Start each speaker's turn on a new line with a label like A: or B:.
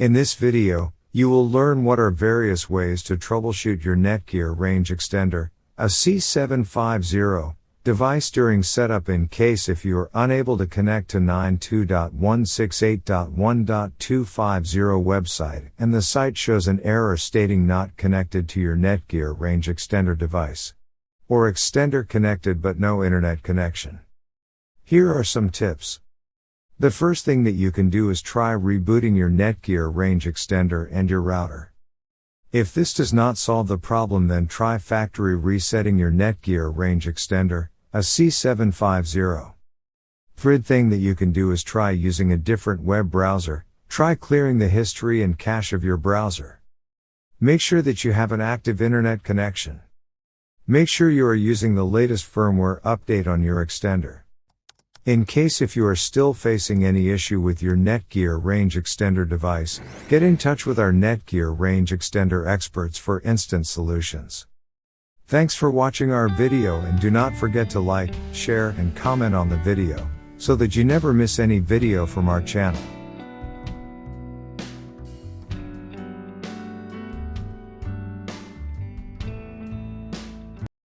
A: In this video, you will learn what are various ways to troubleshoot your Netgear range extender, AC750, device during setup in case if you are unable to connect to 92.168.1.250 website and the site shows an error stating not connected to your Netgear range extender device. Or extender connected but no internet connection. Here are some tips. The first thing that you can do is try rebooting your Netgear range extender and your router. If this does not solve the problem, then try factory resetting your Netgear range extender, AC750. Third thing that you can do is try using a different web browser. Try clearing the history and cache of your browser. Make sure that you have an active internet connection. Make sure you are using the latest firmware update on your extender. In case if you are still facing any issue with your Netgear range extender device, get in touch with our Netgear range extender experts for instant solutions. Thanks for watching our video, and do not forget to like, share and comment on the video, so that you never miss any video from our channel.